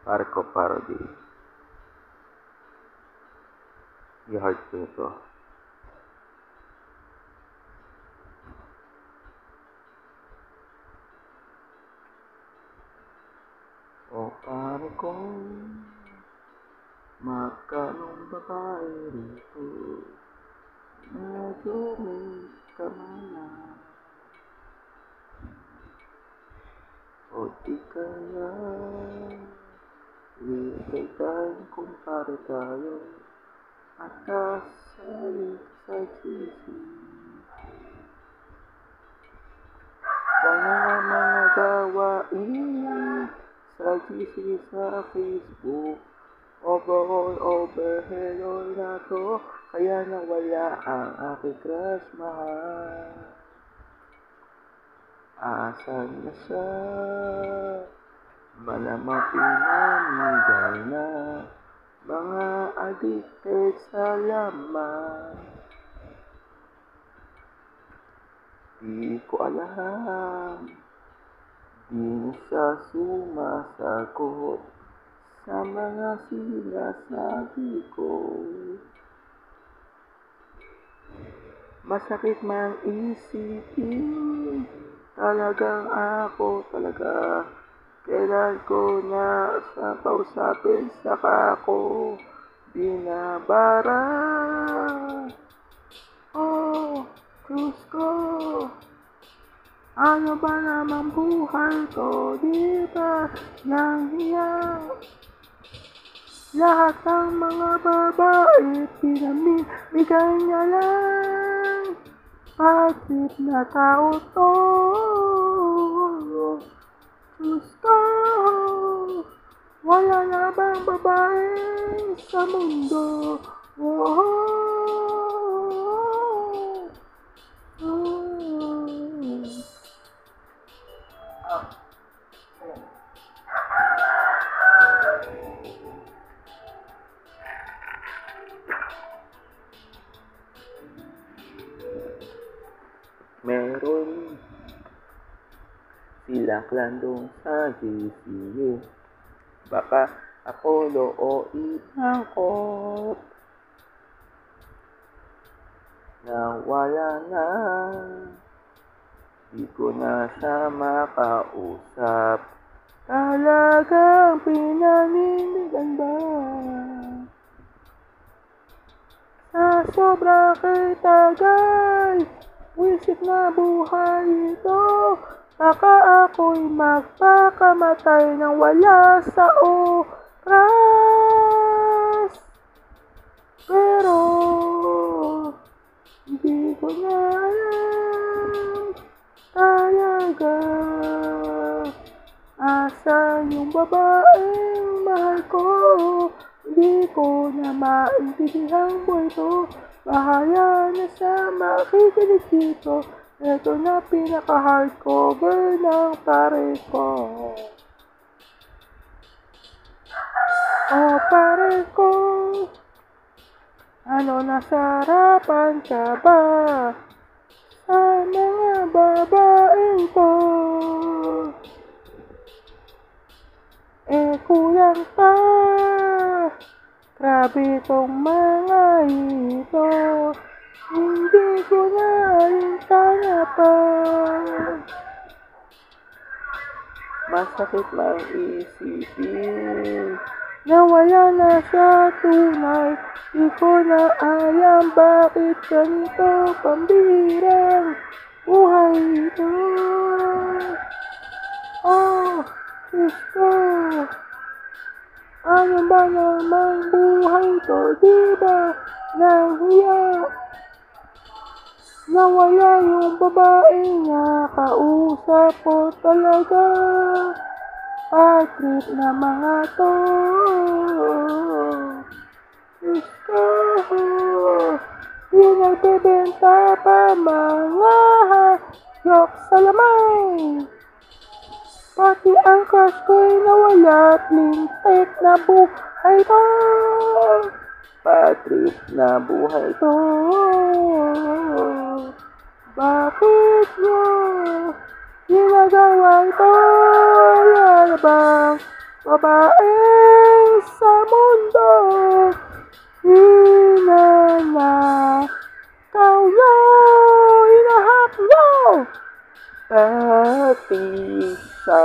Marco Parody. I-heart ko ito. O pare kong magkanong babae rito, medyo may kamala. O di kaya ikay tayo kung pare tayo at kasali sa sisi. Mga gawain sa GC sa Facebook, overhead na to, kaya nawala ang aking crush mahal. Asan na siya? Malamang pinamigay na, mga addicted sa laman. Di ko alam, di siya sumasagot sa mga sinasabi ko. Masakit mang isipin, talagang ako talaga. Kailan ko na sa kausapin, saka ako binabara. Oh, Diyos ko, ano ba namang buhay ko, di ba nang hiya? Lahat ng mga babae, pinamimigay niya lang. Pagkit na tao to, Diyos ko, wala na bang babae sa mundo? Meron silang klandong sa GCU, baka Apollo o Inangkot. Nawala na, di ko na siya makausap. Talagang pinaninindigan ba? Sa sobrang kitagal, wisip na buhay ito, baka ako'y magpakamatay nang wala sa oras. Pero hindi ko na alam talaga, asan yung babaeng mahal ko? Hindi ko na maintindihan buhay to. Bahala na sa makikinig dito. Ito na pinaka-hardcover ng pare ko. O pare ko, ano nasa harapan ka ba sa mga babaeng to? Kulang pa, grabe tong mga ito, hindi ko na rin kaya pa. Masakit mang isipin, nawala na sa tunay. Di ko na alam bakit ganito pambihirang buhay ito. Oh, Diyos ko, ano ba namang buhay to, di ba nahiya? Nawala yung babaeng nakausap ko talaga. Pag-trip na mga to, Diyos ko, di nagbebenta pa mga hayok sa lamay. Pati ang crush ko'y nawala at lintik na buhay to. Pag-trip na buhay to. Bakit nyo ginagawa ito? Wala na bang babaeng sa mundo, hinanakaw nyo, hinahak nyo, at isa